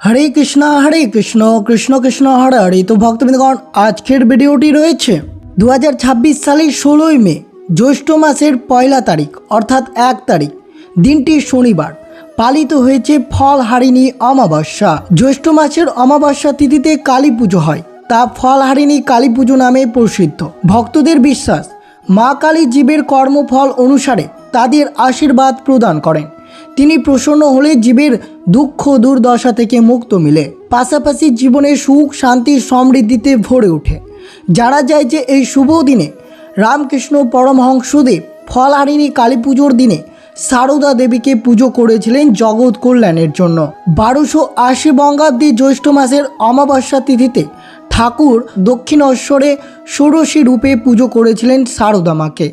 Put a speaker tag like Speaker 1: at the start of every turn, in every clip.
Speaker 1: हरे कृष्ण कृष्ण कृष्ण हरे हरे। तो भक्तबृंदगण आजकेर भिडियोटी रयेछे 2026 सालेर 16 मे ज्यैष्ठ मासेर पयला तारीख अर्थात 1 तारीख दिनटी शनिवार पालित हयेछे फलहारिणी अमाबस्या। ज्यैष्ठ मासेर अमाबस्या तिथिते काली पुजो हय, ता फलहारिणी काली पुजो नामे प्रसिद्ध। भक्तদের বিশ্বাস মা কালী জীবের কর্মফল অনুসারে তাদের আশীর্বাদ প্রদান করেন। তিনি প্রসন্ন হলে জীবের দুঃখ দুর্দশা থেকে মুক্ত মিলে, পাশাপাশি জীবনে সুখ শান্তি সমৃদ্ধিতে ভরে ওঠে। জানা যায় যে এই শুভ দিনে রামকৃষ্ণ পরমহংসদেব ফলহারিণী কালী পুজোর দিনে সারদা দেবীকে পুজো করেছিলেন জগৎ কল্যাণের জন্য। 1280 বঙ্গাব্দে জ্যৈষ্ঠ মাসের অমাবস্যা তিথিতে ঠাকুর দক্ষিণেশ্বরে ষোড়শী রূপে পুজো করেছিলেন সারদা মাকে।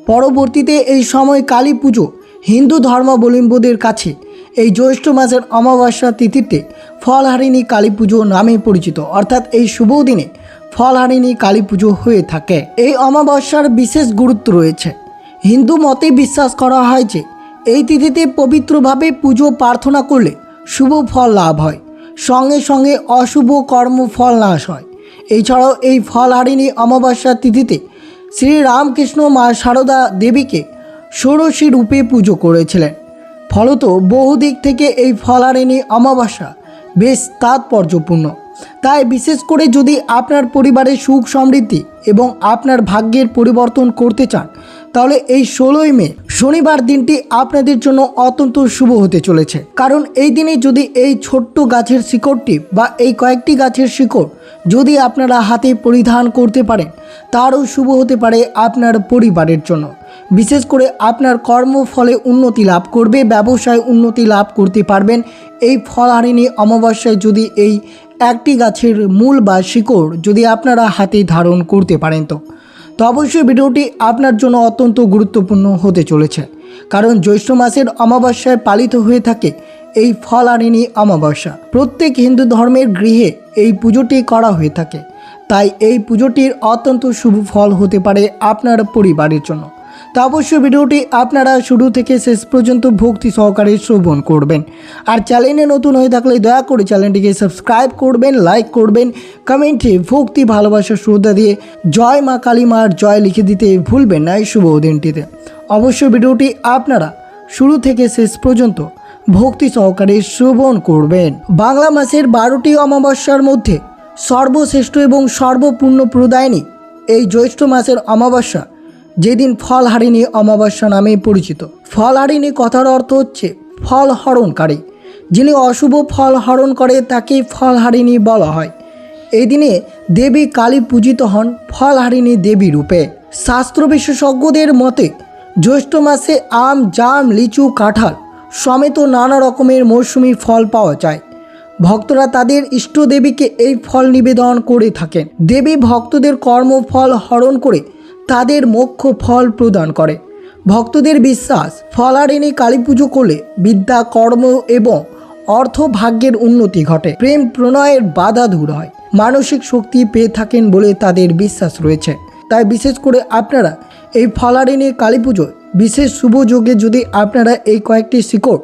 Speaker 1: পরবর্তীতে এই সময় কালী পুজো হিন্দু ধর্মাবলম্বীদের কাছে এই জ্যৈষ্ঠ মাসের অমাবস্যা তিথিতে ফলহারিণী কালী পুজো নামে পরিচিত, অর্থাৎ এই শুভ দিনে ফলহারিণী কালী পুজো হয়ে থাকে। এই অমাবস্যার বিশেষ গুরুত্ব রয়েছে। হিন্দু মতে বিশ্বাস করা হয় যে এই তিথিতে পবিত্রভাবে পুজো প্রার্থনা করলে শুভ ফল লাভ হয়, সঙ্গে সঙ্গে অশুভ কর্ম ফল নাশ হয়। এছাড়াও এই ফলহারিণী অমাবস্যা তিথিতে শ্রী রামকৃষ্ণ মা সারদা দেবীকে ষোড়শী রূপে পুজো করেছিলেন। ফলত বহু দিক থেকে এই ফলহারিণী অমাবস্যা বেশ তাৎপর্যপূর্ণ। তাই বিশেষ করে যদি আপনার পরিবারে সুখ সমৃদ্ধি এবং আপনার ভাগ্যের পরিবর্তন করতে চান, তাহলে এই 16 মে শনিবার দিনটি আপনাদের জন্য অত্যন্ত শুভ হতে চলেছে। কারণ এই দিনে যদি এই ছোট্ট গাছের শিকড়টি বা এই কয়েকটি গাছের শিকড় যদি আপনারা হাতে পরিধান করতে পারেন, তারও শুভ হতে পারে আপনার পরিবারের জন্য। বিশেষ করে আপনার কর্মফলে উন্নতি লাভ করবে, ব্যবসায় উন্নতি লাভ করতে পারবেন। এই ফলহারিণী অমাবস্যায় যদি এই একটি গাছের মূল বা শিকড় যদি আপনারা হাতে ধারণ করতে পারেন তো অবশ্যই ভিডিওটি আপনার জন্য অত্যন্ত গুরুত্বপূর্ণ হতে চলেছে। কারণ জ্যৈষ্ঠ মাসের অমাবস্যায় পালিত হয়ে থাকে এই ফলহারিণী অমাবস্যা। প্রত্যেক হিন্দু ধর্মের গৃহে এই পুজোটি করা হয়ে থাকে, তাই এই পুজোটির অত্যন্ত শুভ ফল হতে পারে আপনার পরিবারের জন্য। তো অবশ্যই ভিডিওটি আপনারা শুরু থেকে শেষ পর্যন্ত ভক্তি সহকারে শ্রবণ করবেন। আর চ্যানেলে নতুন হয়ে থাকলে দয়া করে চ্যানেলটিকে সাবস্ক্রাইব করবেন, লাইক করবেন, কমেন্টে ভক্তি ভালোবাসা শ্রদ্ধা দিয়ে জয় মা কালী মার জয় লিখে দিতে ভুলবেন না এই শুভ দিনটিতে। অবশ্যই ভিডিওটি আপনারা শুরু থেকে শেষ পর্যন্ত ভক্তি সহকারে শ্রবণ করবেন। বাংলা মাসের 12টি অমাবস্যার মধ্যে সর্বশ্রেষ্ঠ এবং সর্বপূর্ণ প্রদায়িনী এই জ্যৈষ্ঠ মাসের অমাবস্যা, যেদিন ফলহারিণী অমাবস্যা নামে পরিচিত। ফলহারিণী কথার অর্থ হচ্ছে ফল হরণকারী। যিনি অশুভ ফল হরণ করে তাকে ফলহারিণী বলা হয়। এই দিনে দেবী কালী পূজিত হন ফলহারিণী দেবী রূপে। শাস্ত্র বিশেষজ্ঞদের মতে জ্যৈষ্ঠ মাসে আম, জাম, লিচু, কাঁঠাল সমেত নানা রকমের মৌসুমি ফল পাওয়া যায়। ভক্তরা তাদের ইষ্ট দেবীকে এই ফল নিবেদন করে থাকেন। দেবী ভক্তদের কর্মফল হরণ করে তাদের মোক্ষ ফল প্রদান করে। ভক্তদের বিশ্বাস ফলহারিণী কালী পুজো করলে বিদ্যা, কর্ম এবং অর্থ ভাগ্যের উন্নতি ঘটে, প্রেম প্রণয়ের বাধা দূর হয়, মানসিক শক্তি পেয়ে থাকেন বলে তাদের বিশ্বাস রয়েছে। তাই বিশেষ করে আপনারা এই ফলহারিণী কালী পুজোয় বিশেষ শুভ যোগে যদি আপনারা এই কয়েকটি শিকড়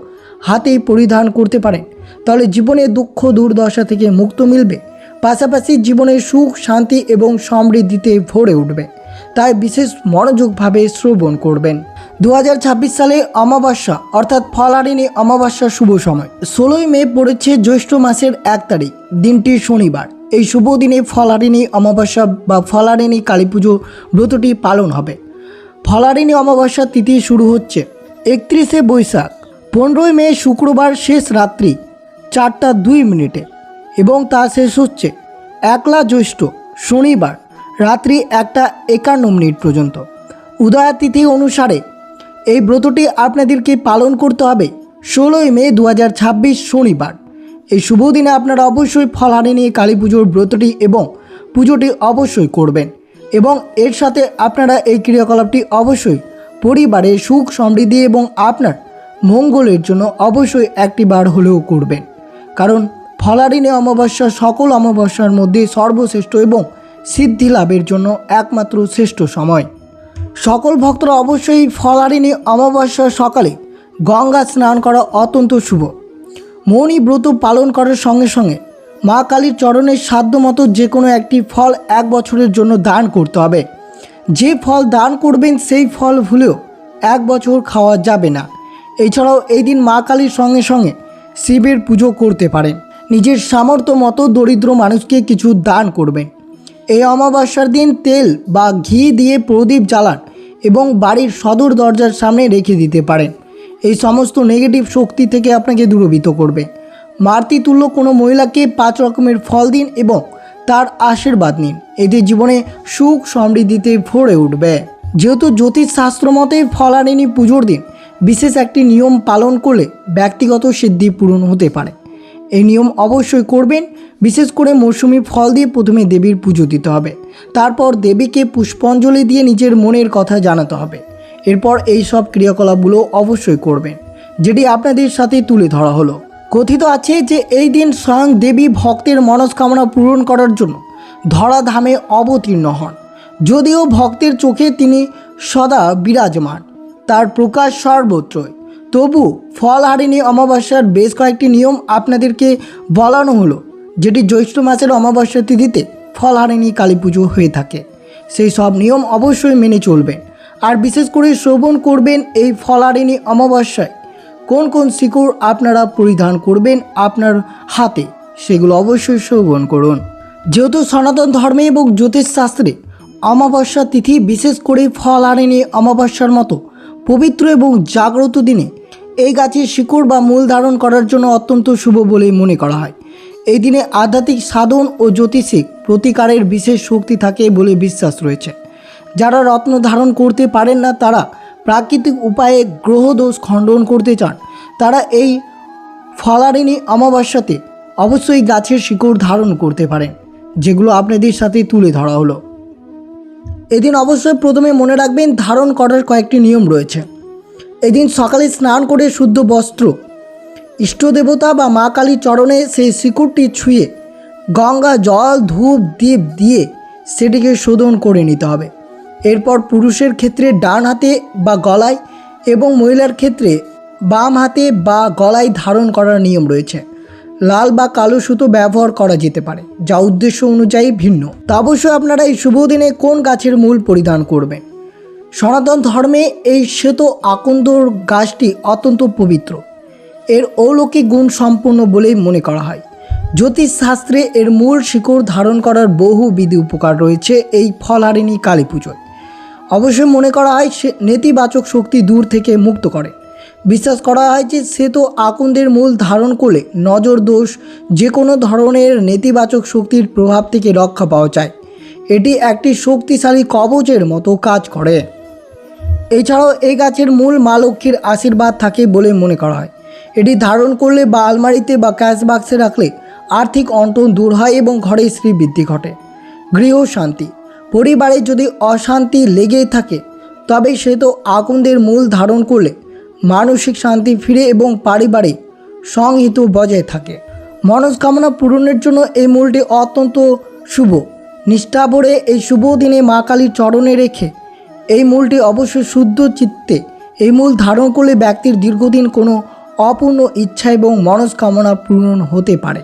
Speaker 1: হাতেই পরিধান করতে পারেন, তাহলে জীবনে দুঃখ দুর্দশা থেকে মুক্ত মিলবে, পাশাপাশি জীবনে সুখ শান্তি এবং সমৃদ্ধিতে ভরে উঠবে। তাই বিশেষ মনোযোগভাবে শ্রবণ করবেন। 2026 সালে অমাবস্যা অর্থাৎ ফলহারিণী অমাবস্যা শুভ সময় 16 মে পড়েছে জ্যৈষ্ঠ মাসের 1 তারিখ দিনটি শনিবার। এই শুভ দিনে ফলহারিণী অমাবস্যা বা ফলহারিণী কালী পুজো ব্রতটি পালন হবে। ফলহারিণী অমাবস্যা তিথি শুরু হচ্ছে 31শে বৈশাখ 15 মে শুক্রবার শেষ রাত্রি 4টা 2 মিনিটে এবং তা শেষ হচ্ছে 1লা জ্যৈষ্ঠ শনিবার রাত্রি 1টা 51 মিনিট পর্যন্ত। উদয়া তিথি অনুসারে এই ব্রতটি আপনাদেরকে পালন করতে হবে 16 মে 2026 শনিবার। এই শুভ দিনে আপনারা অবশ্যই ফলহারিণী কালী পুজোর ব্রতটি এবং পুজোটি অবশ্যই করবেন এবং এর সাথে আপনারা এই ক্রিয়াকলাপটি অবশ্যই পরিবারের সুখ সমৃদ্ধি এবং আপনার মঙ্গলের জন্য অবশ্যই একটি বার হলেও করবেন। কারণ ফলহারিণী অমাবস্যা সকল অমাবস্যার মধ্যে সর্বশ্রেষ্ঠ এবং সিদ্ধি লাভের জন্য একমাত্র শ্রেষ্ঠ সময়। সকল ভক্তরা অবশ্যই ফলহারিণী অমাবস্যার সকালে গঙ্গা স্নান করা অত্যন্ত শুভ। মৌনী ব্রত পালন করার সঙ্গে সঙ্গে মা কালীর চরণের সাধ্যমতো যে কোনো একটি ফল 1 বছরের জন্য দান করতে হবে। যে ফল দান করবেন সেই ফল ভুলেও 1 বছর খাওয়া যাবে না। এছাড়াও এই দিন মা কালীর সঙ্গে সঙ্গে শিবের পুজো করতে পারেন। নিজের সামর্থ্য মতো দরিদ্র মানুষকে কিছু দান করবেন। এই অমাবস্যার দিন তেল বা ঘি দিয়ে প্রদীপ জ্বালান এবং বাড়ির সদর দরজার সামনে রেখে দিতে পারেন। এই সমস্ত নেগেটিভ শক্তি থেকে আপনাকে দূরীভূত করবে। মাতৃতুল্য কোনো মহিলাকে 5 রকমের ফল দিন এবং তার আশীর্বাদ নিন। এতে জীবনে সুখ সমৃদ্ধিতে ভরে উঠবে। যেহেতু জ্যোতিষশাস্ত্র মতে ফলারিণী পুজোর দিন বিশেষ একটি নিয়ম পালন করলে ব্যক্তিগত সিদ্ধি পূরণ হতে পারে। এই নিয়ম অবশ্যই করবেন। বিশেষ করে মৌসুমি ফল দিয়ে প্রথমে দেবীর পুজো দিতে হবে, তারপর দেবীকে পুষ্পাঞ্জলি দিয়ে নিজের মনের কথা জানাতে হবে। এরপর এই সব ক্রিয়াকলাপগুলো অবশ্যই করবেন, যেটি আপনাদের সাথে তুলে ধরা হলো। কথিত আছে যে এই দিন স্বয়ং দেবী ভক্তের মনস্কামনা পূরণ করার জন্য ধরাধামে অবতীর্ণ হন। যদিও ভক্তের চোখে তিনি সদা বিরাজমান, তার প্রকাশ সর্বত্রই, তবু ফলহারিণী অমাবস্যার বেশ কয়েকটি নিয়ম আপনাদেরকে বলানো হলো, যেটি জ্যৈষ্ঠ মাসের অমাবস্যা তিথিতে ফলহারিণী কালী পুজো হয়ে থাকে। সেই সব নিয়ম অবশ্যই মেনে চলবেন। আর বিশেষ করে শ্রবণ করবেন এই ফলহারিণী অমাবস্যায় কোন কোন শিকড় আপনারা পরিধান করবেন আপনার হাতে, সেগুলো অবশ্যই শ্রবণ করুন। যেহেতু সনাতন ধর্মে এবং জ্যোতিষশাস্ত্রে অমাবস্যা তিথি, বিশেষ করে ফলহারিণী অমাবস্যার মতো পবিত্র এবং জাগ্রত দিনে এই গাছের শিকড় বা মূল ধারণ করার জন্য অত্যন্ত শুভ বলে মনে করা হয়। এই দিনে আধ্যাত্মিক সাধন ও জ্যোতিষিক প্রতিকারের বিশেষ শক্তি থাকে বলে বিশ্বাস রয়েছে। যারা রত্ন ধারণ করতে পারেন না, তারা প্রাকৃতিক উপায়ে গ্রহদোষ খণ্ডন করতে চান, তারা এই ফলহারিণী অমাবস্যাতে অবশ্যই গাছের শিকড় ধারণ করতে পারেন, যেগুলো আপনাদের সাথে তুলে ধরা হলো। এদিন অবশ্যই প্রথমে মনে রাখবেন ধারণ করার কয়েকটি নিয়ম রয়েছে। এদিন সকালে স্নান করে শুদ্ধ বস্ত্র ইষ্টদেবতা বা মা কালীর চরণে সেই শিকড়টি ছুঁয়ে গঙ্গা জল ধূপ দীপ দিয়ে সেটিকে শোধন করে নিতে হবে। এরপর পুরুষের ক্ষেত্রে ডান হাতে বা গলায় এবং মহিলার ক্ষেত্রে বাম হাতে বা গলায় ধারণ করার নিয়ম রয়েছে। লাল বা কালো সুতো ব্যবহার করা যেতে পারে, যা উদ্দেশ্য অনুযায়ী ভিন্ন। তা অবশ্যই আপনারা এই শুভ দিনে কোন গাছের মূল পরিধান করবেন। সনাতন ধর্মে এই শ্বেত আকন্দর গাছটি অত্যন্ত পবিত্র, এর অলৌকিক গুণ সম্পন্ন বলেই মনে করা হয়। জ্যোতিষশাস্ত্রে এর মূল শিকড় ধারণ করার বহু বিধি উপকার রয়েছে এই ফলহারিণী কালী পুজোয়। অবশ্যই মনে করা হয় সে নেতিবাচক শক্তি দূর থেকে মুক্ত করে। বিশ্বাস করা হয় যে শ্বেত আকন্দের মূল ধারণ করলে নজর দোষ, যে কোনো ধরনের নেতিবাচক শক্তির প্রভাব থেকে রক্ষা পাওয়া যায়। এটি একটি শক্তিশালী কবচের মতো কাজ করে। এছাড়াও এই গাছের মূল মা লক্ষ্মীর আশীর্বাদ থাকে বলে মনে করা হয়। এটি ধারণ করলে বা আলমারিতে বা ক্যাশ বাক্সে রাখলে আর্থিক অনটন দূর হয় এবং ঘরে শ্রীবৃদ্ধি ঘটে। গৃহ শান্তি, পরিবারে যদি অশান্তি লেগেই থাকে তবে সে তো আকন্দের মূল ধারণ করলে মানসিক শান্তি ফিরে এবং পারিবারিক সংহিত বজায় থাকে। মনস্কামনা পূরণের জন্য এই মূলটি অত্যন্ত শুভ। নিষ্ঠা ভরে এই শুভ দিনে মা কালীর চরণে রেখে এই মূলটি অবশ্যই শুদ্ধ চিত্তে এই মূল ধারণ করলে ব্যক্তির দীর্ঘদিন কোনো অপূর্ণ ইচ্ছা এবং মনস্কামনা পূরণ হতে পারে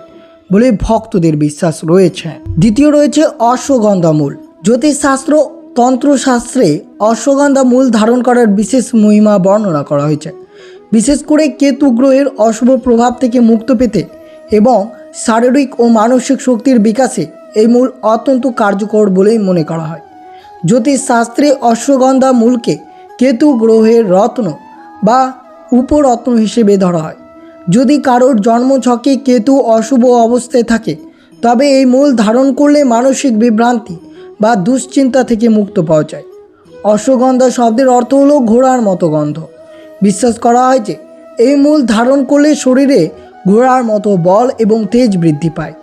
Speaker 1: বলে ভক্তদের বিশ্বাস রয়েছে। দ্বিতীয় রয়েছে অশ্বগন্ধা মূল। জ্যোতিষশাস্ত্র তন্ত্রশাস্ত্রে অশ্বগন্ধা মূল ধারণ করার বিশেষ মহিমা বর্ণনা করা হয়েছে। বিশেষ করে কেতু গ্রহের অশুভ প্রভাব থেকে মুক্ত পেতে এবং শারীরিক ও মানসিক শক্তির বিকাশে এই মূল অত্যন্ত কার্যকর বলেই মনে করা হয়। জ্যোতিষশাস্ত্রে অশ্বগন্ধা মূলকে কেতু গ্রহের রত্ন বা উপরত্ন হিসেবে ধরা হয়। যদি কারোর জন্মছকে কেতু অশুভ অবস্থায় থাকে তবে এই মূল ধারণ করলে মানসিক বিভ্রান্তি বা দুশ্চিন্তা থেকে মুক্ত পাওয়া যায়। অশ্বগন্ধা শব্দের অর্থ হলো ঘোড়ার মতো গন্ধ। বিশ্বাস করা হয় যে এই মূল ধারণ করলে শরীরে ঘোড়ার মতো বল এবং তেজ বৃদ্ধি পায়।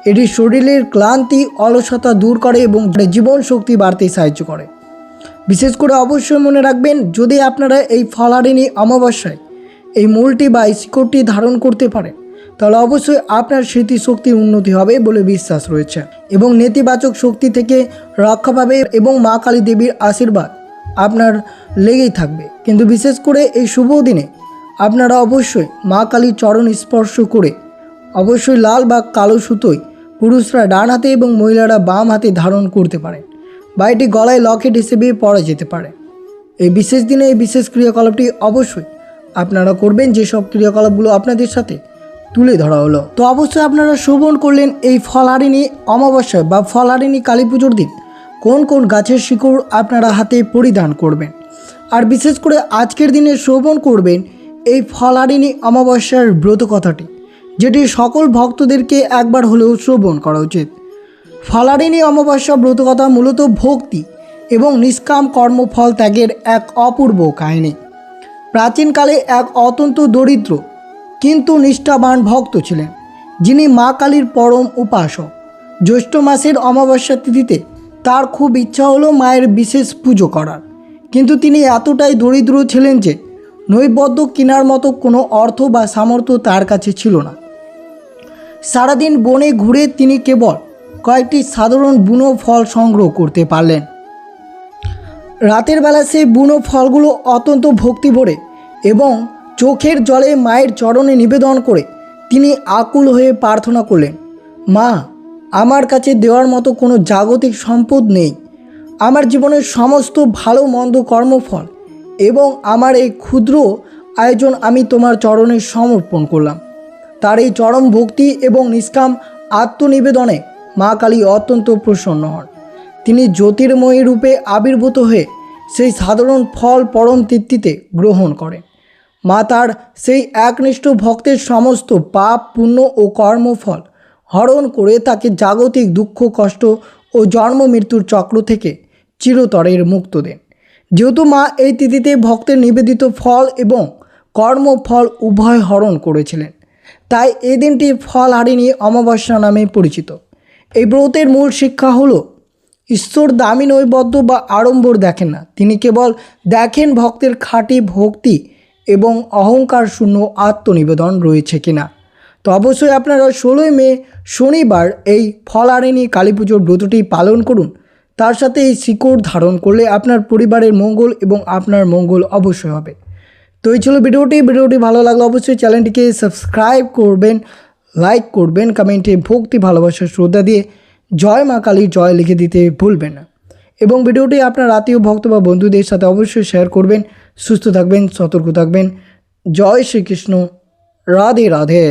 Speaker 1: এটি শরীরের ক্লান্তি অলসতা দূর করে এবং জীবন শক্তি বাড়তে সাহায্য করে। বিশেষ করে অবশ্যই মনে রাখবেন, যদি আপনারা এই ফলহারিণী অমাবস্যায় এই মূলটি বা এই শিকড়টি ধারণ করতে পারেন তাহলে অবশ্যই আপনার স্মৃতিশক্তির উন্নতি হবে বলে বিশ্বাস রয়েছে এবং নেতিবাচক শক্তি থেকে রক্ষা পাবে এবং মা কালী দেবীর আশীর্বাদ আপনার লেগেই থাকবে। কিন্তু বিশেষ করে এই শুভ দিনে আপনারা অবশ্যই মা কালীর চরণ স্পর্শ করে অবশ্যই লাল বা কালো সুতোয় পুরুষরা ডান হাতে এবং মহিলারা বাম হাতে ধারণ করতে পারেন বা এটি গলায় লকেট হিসেবে পরা যেতে পারে। এই বিশেষ দিনে এই বিশেষ ক্রিয়াকলাপটি অবশ্যই আপনারা করবেন, যেসব ক্রিয়াকলাপগুলো আপনাদের সাথে তুলে ধরা হলো। তো অবশ্যই আপনারা শ্রবণ করলেন এই ফলহারিণী অমাবস্যা বা ফলহারিণী কালী পুজোর দিন কোন কোন গাছের শিকড় আপনারা হাতে পরিধান করবেন, আর বিশেষ করে আজকের দিনে শ্রবণ করবেন এই ফলহারিণী অমাবস্যার ব্রত কথাটি, যেটি সকল ভক্তদেরকে একবার হলেও শ্রবণ করা উচিত। ফলহারিণী অমাবস্যা ব্রতকথা মূলত ভক্তি এবং নিষ্কাম কর্মফল ত্যাগের এক অপূর্ব কাহিনী। প্রাচীনকালে এক অত্যন্ত দরিদ্র কিন্তু নিষ্ঠাবান ভক্ত ছিলেন, যিনি মা কালীর পরম উপাসক। জ্যৈষ্ঠ মাসের অমাবস্যা তিথিতে তার খুব ইচ্ছা হলো মায়ের বিশেষ পুজো করার, কিন্তু তিনি এতটাই দরিদ্র ছিলেন যে নৈবেদ্য কেনার মতো কোনো অর্থ বা সামর্থ্য তার কাছে ছিল না। সারাদিন বনে ঘুরে তিনি কেবল কয়েকটি সাধারণ বুনো ফল সংগ্রহ করতে পারলেন। রাতের বেলা সেই বুনো ফলগুলো অত্যন্ত ভক্তি ভরে এবং চোখের জলে মায়ের চরণে নিবেদন করে তিনি আকুল হয়ে প্রার্থনা করলেন, মা, আমার কাছে দেওয়ার মতো কোনো জাগতিক সম্পদ নেই। আমার জীবনের সমস্ত ভালো মন্দ কর্মফল এবং আমার এই ক্ষুদ্র আয়োজন আমি তোমার চরণে সমর্পণ করলাম। তার এই চরম ভক্তি এবং নিষ্কাম আত্মনিবেদনে মা কালী অত্যন্ত প্রসন্ন হন। তিনি জ্যোতির্ময়ী রূপে আবির্ভূত হয়ে সেই সাধারণ ফল পরম তৃপ্তিতে গ্রহণ করেন। মা তার সেই একনিষ্ঠ ভক্তের সমস্ত পাপ পুণ্য ও কর্মফল হরণ করে তাকে জাগতিক দুঃখ কষ্ট ও জন্ম মৃত্যুর চক্র থেকে চিরতরের মুক্ত দেন। যেহেতু মা এই তিথিতে ভক্তের নিবেদিত ফল এবং কর্মফল উভয় হরণ করেছিলেন, তাই এই দিনটি ফলহারিণী অমাবস্যা নামে পরিচিত। এই ব্রতের মূল শিক্ষা হলো, ঈশ্বর দামি নৈবেদ্য বা আড়ম্বর দেখেন না, তিনি কেবল দেখেন ভক্তের খাঁটি ভক্তি এবং অহংকার শূন্য আত্মনিবেদন রয়েছে কিনা। তো অবশ্যই আপনারা 16ই মে শনিবার এই ফলহারিণী কালী পুজোর ব্রতটি পালন করুন। তার সাথে এই শিকড় ধারণ করলে আপনার পরিবারের মঙ্গল এবং আপনার মঙ্গল অবশ্যই হবে। তো এই ছিল ভিডিওটি ভালো লাগলে অবশ্যই চ্যানেলটিকে সাবস্ক্রাইব করবেন, লাইক করবেন, কমেন্টে ভক্তি ভালোবাসা শ্রদ্ধা দিয়ে জয় মা কালী জয় লিখে দিতে ভুলবেন না। এবং ভিডিওটি আপনার আত্মীয় ভক্ত বা বন্ধুদের সাথে অবশ্যই শেয়ার করবেন। সুস্থ থাকবেন, সতর্ক থাকবেন। জয় শ্রীকৃষ্ণ, রাধে রাধে।